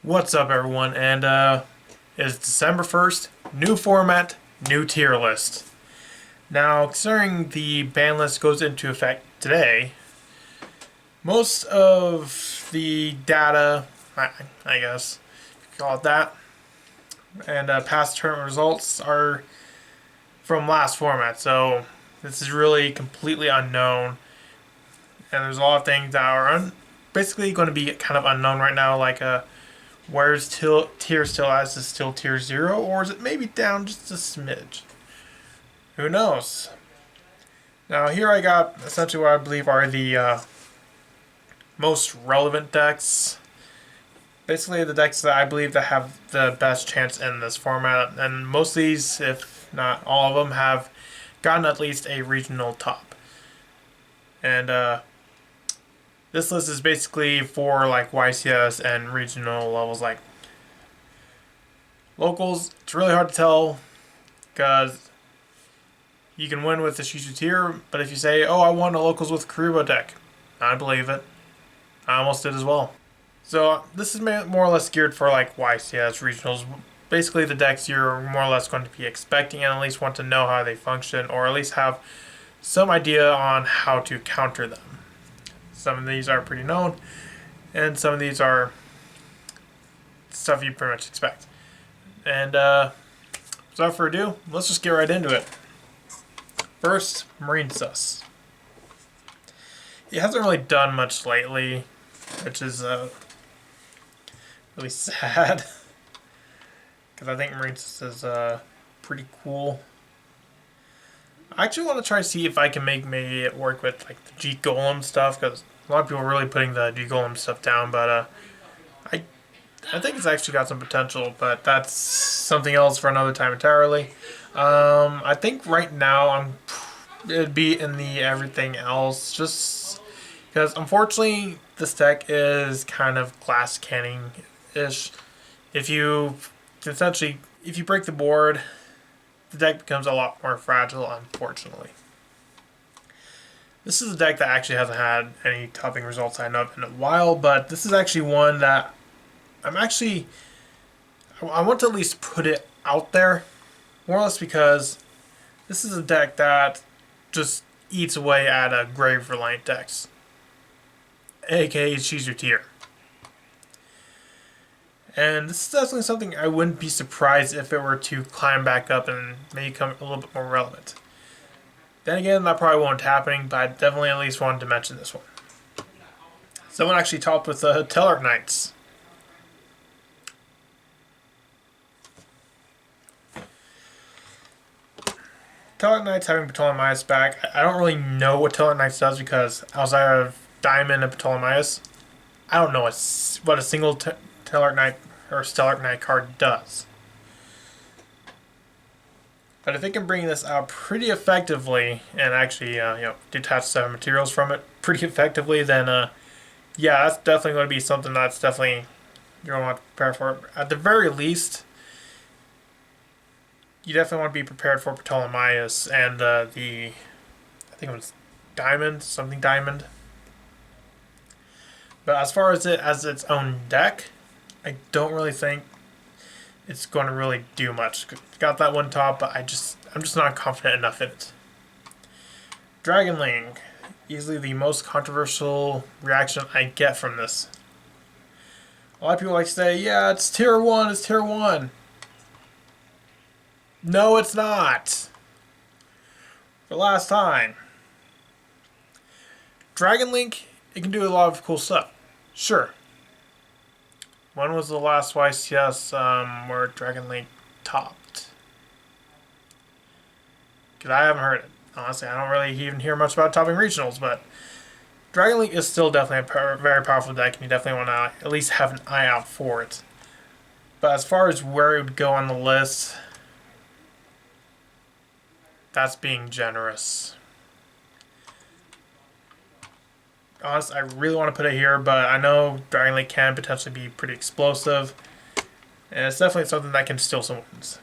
What's up, everyone? And it's December 1st, new format, new tier list. Now, considering the ban list goes into effect today, most of the data, I guess, if you call it that, and past tournament results are from last format. So this is really completely unknown, and there's a lot of things that are basically going to be kind of unknown right now, like where's tier still at? Is it still tier 0, or is it maybe down just a smidge? Who knows? Now here I got essentially what I believe are the most relevant decks. Basically the decks that I believe that have the best chance in this format, and most of these, if not all of them, have gotten at least a regional top. And this list is basically for like YCS and regional levels. Like locals, it's really hard to tell because you can win with the Shiju tier, but if you say, oh, I won a locals with Karibo deck, I believe it. I almost did as well. So this is more or less geared for like YCS regionals. Basically the decks you're more or less going to be expecting and at least want to know how they function, or at least have some idea on how to counter them. Some of these are pretty known, and some of these are stuff you pretty much expect. And without further ado, let's just get right into it. First, Marine Sus. He hasn't really done much lately, which is really sad. Because I think Marine Sus is pretty cool. I actually want to try to see if I can make maybe it work with like the G Golem stuff, because a lot of people are really putting the G Golem stuff down, but I think it's actually got some potential, but that's something else for another time entirely. I think right now it'd be in the everything else, just because unfortunately this deck is kind of glass canning ish. If you break the board, the deck becomes a lot more fragile, unfortunately. This is a deck that actually hasn't had any topping results I know of in a while, but this is actually one that I want to at least put it out there, more or less because this is a deck that just eats away at a Grave Reliant decks, aka Choose Your Tier. And this is definitely something I wouldn't be surprised if it were to climb back up and maybe become a little bit more relevant. Then again, that probably won't happen, but I definitely at least wanted to mention this one. Someone actually topped with the Teller Knights. Teller Knights having Ptolemaeus back, I don't really know what Teller Knights does because outside of Diamond and Ptolemaeus, I don't know what a single Teller Knight or Stellar Knight card does. But if they can bring this out pretty effectively and actually detach 7 materials from it pretty effectively, then yeah, that's definitely going to be something that's definitely you're going to want to prepare for. At the very least, you definitely want to be prepared for Ptolemaeus and I think it was Diamond, something Diamond. But as far as it as its own deck, I don't really think it's going to really do much. Got that one top, but I'm just not confident enough in it. Dragonling, easily the most controversial reaction I get from this. A lot of people like to say, yeah, it's tier 1, it's tier 1. No, it's not. For last time. Dragon Link, it can do a lot of cool stuff. Sure. When was the last YCS where Dragon Link topped? Because I haven't heard it. Honestly, I don't really even hear much about topping regionals, but Dragon Link is still definitely a very powerful deck, and you definitely want to at least have an eye out for it. But as far as where it would go on the list, that's being generous. Honestly, I really want to put it here, but I know Dragon Link can potentially be pretty explosive, and it's definitely something that can steal some wins.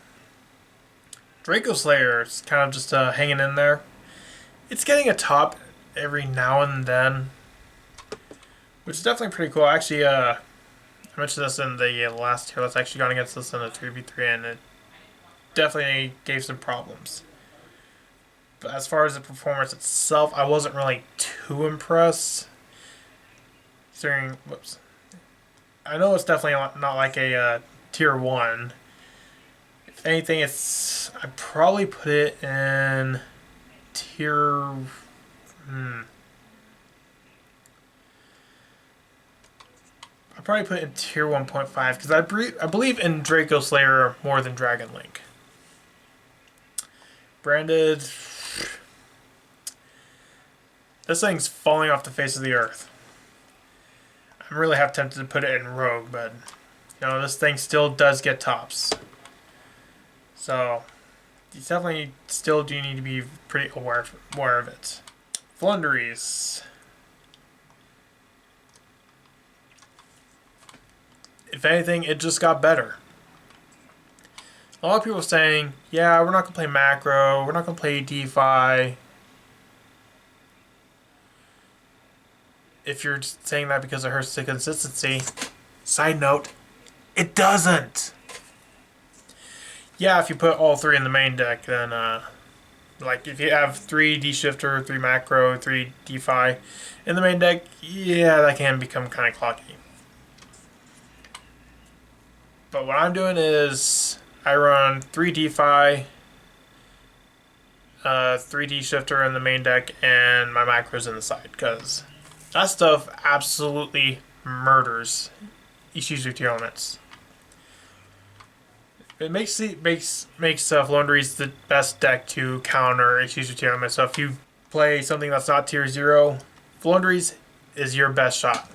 Draco Slayer is kind of just hanging in there. It's getting a top every now and then, which is definitely pretty cool. Actually, I've I mentioned this in the last tier. Let's actually gone against this in a 3v3, and it definitely gave some problems. But as far as the performance itself, I wasn't really too impressed. Whoops. I know it's definitely not like a tier 1. If anything, I'd probably put it in tier... I'd probably put it in tier 1.5 because I believe in Draco Slayer more than Dragon Link. Branded... This thing's falling off the face of the earth. I'm really half tempted to put it in Rogue, but this thing still does get tops. So you definitely still do need to be pretty aware of it. Flunderies. If anything, it just got better. A lot of people are saying, yeah, we're not going to play macro, we're not going to play DeFi. If you're saying that because it hurts the consistency, side note, it doesn't. Yeah, if you put all three in the main deck, then like if you have 3 D-Shifter, 3 Macro, 3 DeFi in the main deck, yeah, that can become kind of clocky. But what I'm doing is I run 3 DeFi, 3 D-Shifter in the main deck, and my macros in the side, because that stuff absolutely murders Yugioh Tierlist. It makes Flunderies the best deck to counter Yugioh Tierlist. So if you play something that's not tier 0, Flunderies is your best shot.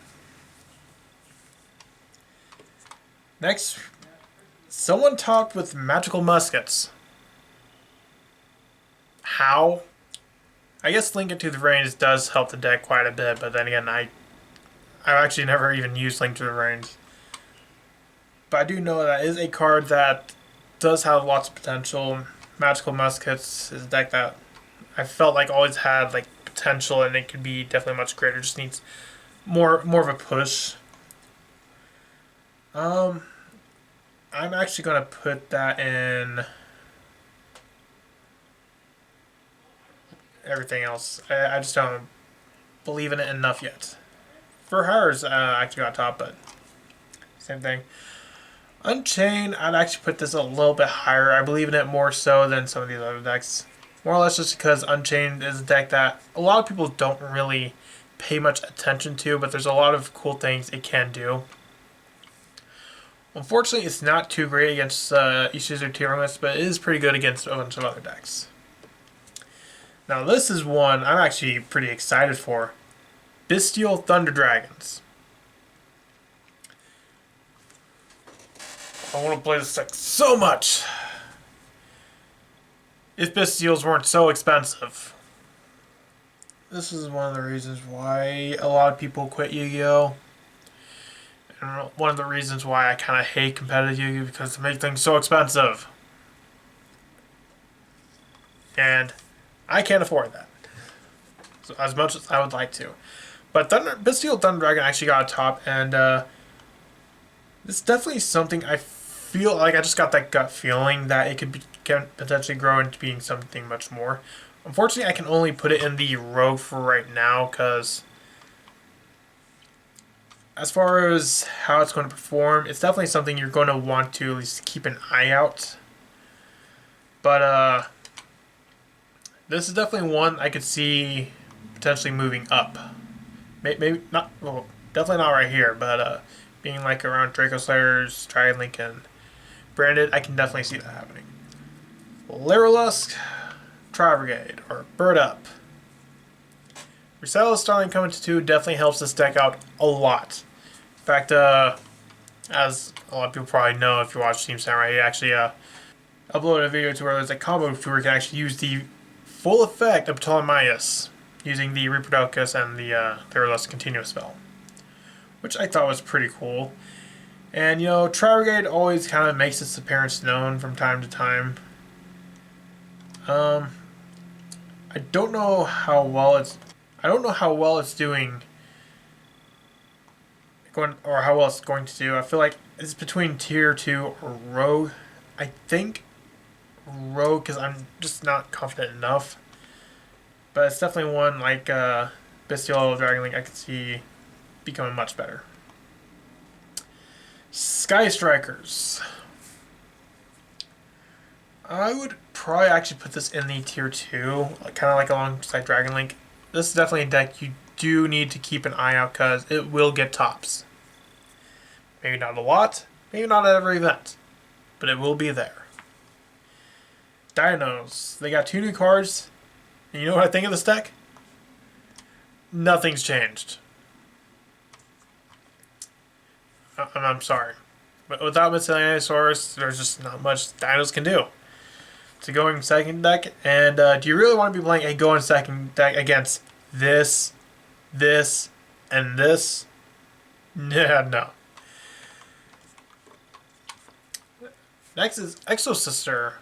Next, someone talked with magical muskets. How? I guess Link into the Range does help the deck quite a bit, but then again, I've actually never even used Link to the Range. But I do know that is a card that does have lots of potential. Magical Muskets is a deck that I felt like always had like potential, and it could be definitely much greater. Just needs more of a push. I'm actually gonna put that in everything else. I just don't believe in it enough yet. For hers, actually got top, but same thing. Unchained, I'd actually put this a little bit higher. I believe in it more so than some of these other decks. More or less just because Unchained is a deck that a lot of people don't really pay much attention to, but there's a lot of cool things it can do. Unfortunately, it's not too great against Yugioh Tierlist, but it is pretty good against a bunch of other decks. Now this is one I'm actually pretty excited for. Bestial Thunder Dragons. I want to play this deck so much. If Bestials weren't so expensive. This is one of the reasons why a lot of people quit Yu-Gi-Oh! And one of the reasons why I kind of hate competitive Yu-Gi-Oh! Because they make things so expensive. And I can't afford that. So as much as I would like to. But Bestial Thunder Dragon actually got a top, and this is definitely something I feel like I just got that gut feeling that it can potentially grow into being something much more. Unfortunately, I can only put it in the Rogue for right now, because as far as how it's going to perform, it's definitely something you're going to want to at least keep an eye out. But this is definitely one I could see potentially moving up. Maybe not, well, definitely not right here, but being like around Draco Slayers, Dragon Link, and Branded, I can definitely see that happening. Lyrilusk, Tri-Brigade, or Bird Up. Resettle Starling coming to 2 definitely helps this deck out a lot. In fact, as a lot of people probably know if you watch Team Samurai, he actually uploaded a video to where there's a combo to where you can actually use the full effect of Ptolemaeus using the Reproducus and the Lyrilusk continuous spell, which I thought was pretty cool. And Tri-Brigade always kind of makes its appearance known from time to time. I don't know how well it's doing going, or how well it's going to do. I feel like it's between tier 2 or rogue. I think rogue because I'm just not confident enough. But it's definitely one like Bestial Dragon Link I could see becoming much better. Sky Strikers. I would probably actually put this in the tier 2, kind of like alongside Dragon Link. This is definitely a deck you do need to keep an eye out because it will get tops. Maybe not a lot, maybe not at every event, but it will be there. Dinos. They got 2 new cards. And you know what I think of this deck? Nothing's changed. I'm sorry. But without Miscellaneousaurus, there's just not much Dinos can do. It's a going second deck, and do you really want to be playing a going second deck against this, and this? Yeah, no. Next is Exosister.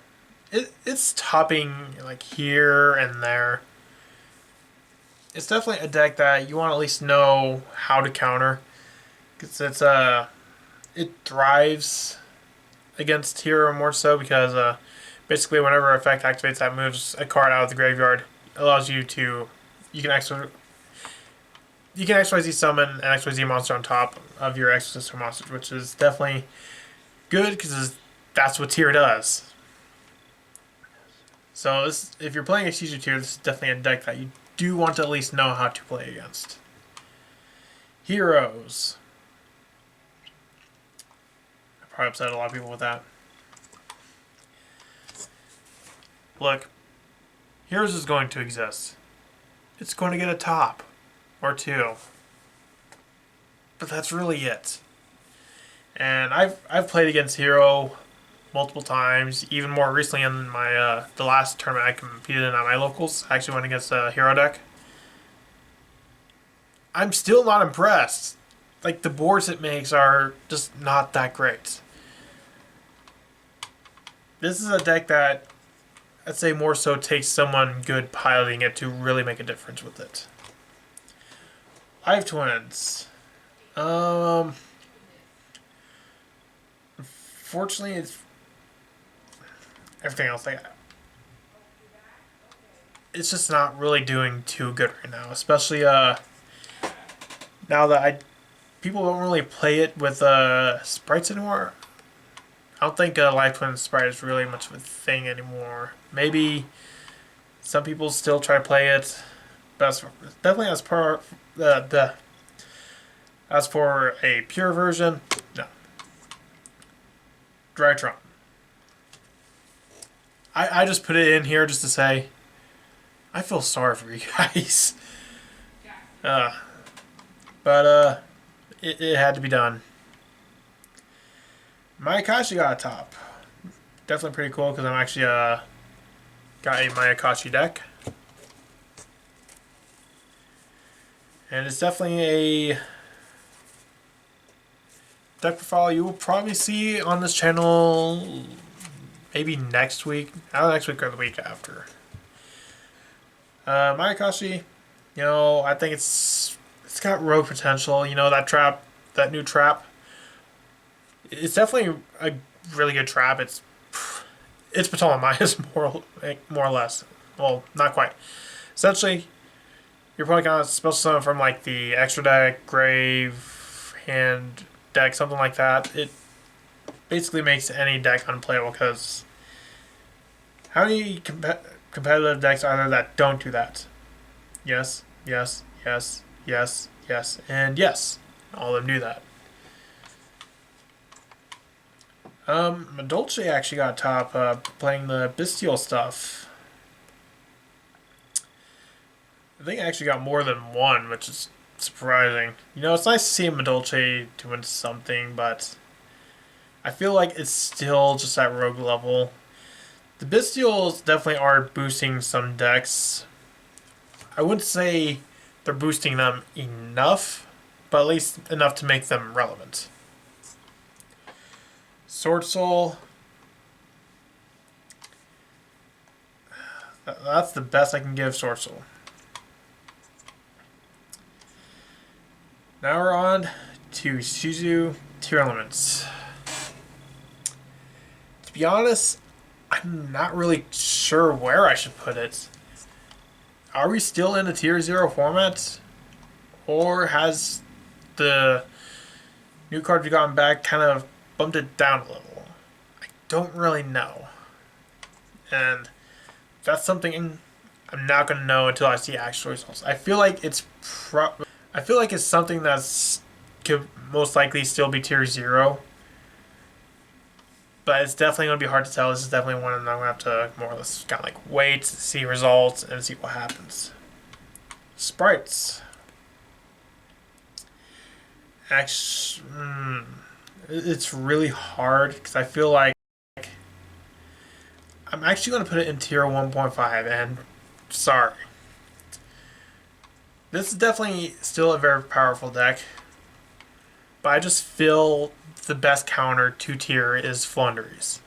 It's topping like here and there. It's definitely a deck that you want to at least know how to counter, because it thrives against hero more so because basically whenever effect activates that moves a card out of the graveyard, allows you to you can XYZ summon an XYZ monster on top of your Exorcister monsters, which is definitely good because that's what tier does. So if you're playing a Shiju tier, this is definitely a deck that you do want to at least know how to play against. Heroes. I probably upset a lot of people with that. Look, Heroes is going to exist. It's going to get a top or 2. But that's really it. And I've played against Hero multiple times, even more recently in my the last tournament I competed in at my locals. I actually went against a Hero deck. I'm still not impressed. Like, the boards it makes are just not that great. This is a deck that I'd say more so takes someone good piloting it to really make a difference with it. Hive Twins. Fortunately, it's everything else. Like, it's just not really doing too good right now, especially now that people don't really play it with sprites anymore. I don't think Live Twin sprite is really much of a thing anymore. Maybe some people still try to play it, but definitely as for a pure version, no. Drytron. I just put it in here just to say I feel sorry for you guys. But it had to be done. Mayakashi got a top. Definitely pretty cool because I'm actually got a Mayakashi deck. And it's definitely a deck profile you will probably see on this channel maybe next week. Either next week or the week after. Mayakashi, you know, I think it's got rogue potential. You know, that new trap. It's definitely a really good trap. It's Patoma Maya's more or less. Well, not quite. Essentially, you're probably gonna special summon from like the extra deck, grave, hand deck, something like that. It basically makes any deck unplayable because how many competitive decks are there that don't do that? Yes, yes, yes, yes, yes, and yes. All of them do that. Dolce actually got top playing the Bestial stuff. I think I actually got more than one, which is surprising. You know, it's nice to see Dolce doing something, but I feel like it's still just at rogue level. The Bestials definitely are boosting some decks. I wouldn't say they're boosting them enough, but at least enough to make them relevant. Sword Soul. That's the best I can give Sword Soul. Now we're on to Yugioh tier elements. To be honest, I'm not really sure where I should put it. Are we still in the tier 0 format? Or has the new card we gotten back kind of bumped it down a little? I don't really know. And that's something I'm not going to know until I see actual results. I feel like it's something that's could most likely still be tier 0. But it's definitely going to be hard to tell. This is definitely one I'm going to have to more or less kind of like wait, see results, and see what happens. Sprites. Actually, it's really hard because I feel like I'm actually going to put it in tier 1.5, and sorry. This is definitely still a very powerful deck, but I just feel the best counter to tier is Flunderies.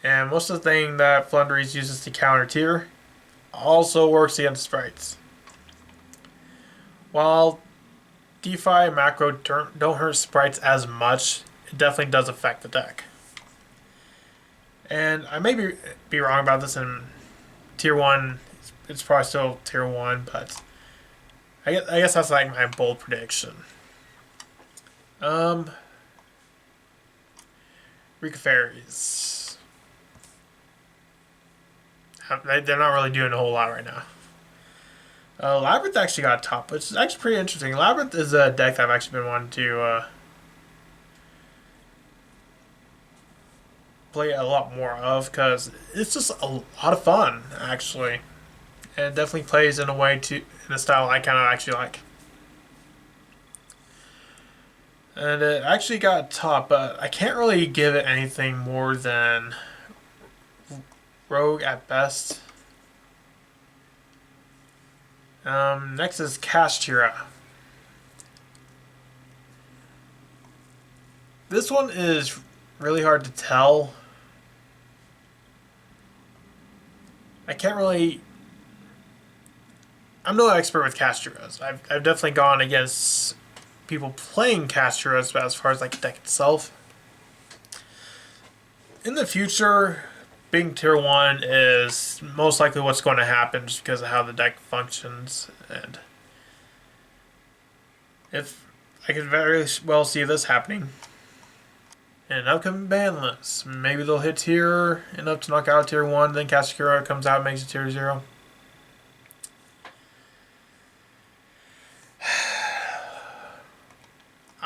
And most of the thing that Flunderies uses to counter tier also works against sprites. While DeFi and macro don't hurt sprites as much, it definitely does affect the deck. And I may be wrong about this in tier 1. It's probably still tier 1, but I guess that's like my bold prediction. Rika Fairies. They're not really doing a whole lot right now. Labyrinth actually got top, which is actually pretty interesting. Labyrinth is a deck that I've actually been wanting to play a lot more of because it's just a lot of fun, actually. And it definitely plays in a style I kind of actually like. And it actually got top, but I can't really give it anything more than Rogue at best. Next is Castira. This one is really hard to tell. I'm no expert with Castiras. I've definitely gone against people playing Castiras, but as far as like the deck itself. In the future, being tier 1 is most likely what's going to happen just because of how the deck functions. And if I could very well see this happening in upcoming Banlist. Maybe they'll hit tier enough to knock out tier 1, then Castira comes out and makes it tier 0.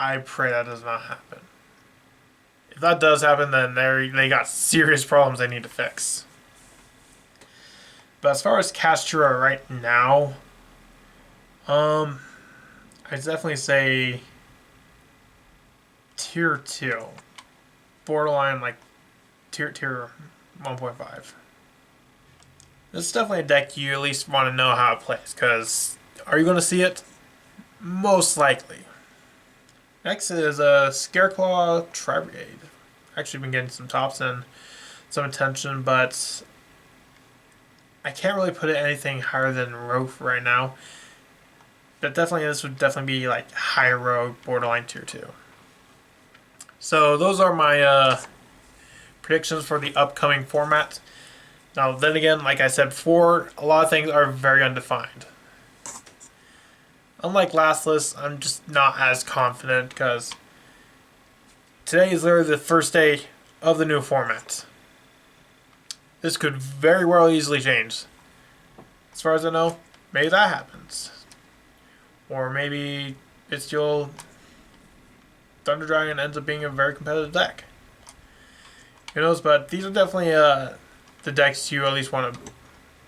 I pray that does not happen. If that does happen, then they got serious problems they need to fix. But as far as Castira right now, I'd definitely say tier 2. Borderline like tier 1.5. This is definitely a deck you at least want to know how it plays, because are you going to see it? Most likely. Next is a Scareclaw Tri-Brigade. Actually been getting some tops and some attention, but I can't really put it anything higher than Rogue right now. But definitely this would definitely be like high Rogue, borderline tier 2. So those are my predictions for the upcoming format. Now then again, like I said before, a lot of things are very undefined. Unlike last list, I'm just not as confident because today is literally the first day of the new format. This could very well easily change. As far as I know, maybe that happens. Or maybe it's still Thunder Dragon ends up being a very competitive deck. Who knows, but these are definitely the decks you at least want to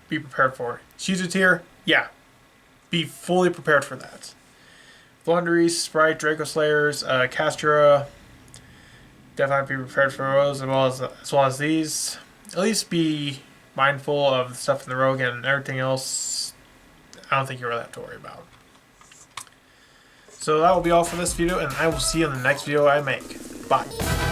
be prepared for. Yugioh tier, yeah. Be fully prepared for that. Flunderies, Sprite, Draco Slayers, Castira. Definitely be prepared for those as well as these. At least be mindful of the stuff in the Rogue and everything else. I don't think you really have to worry about. So that will be all for this video, and I will see you in the next video I make. Bye.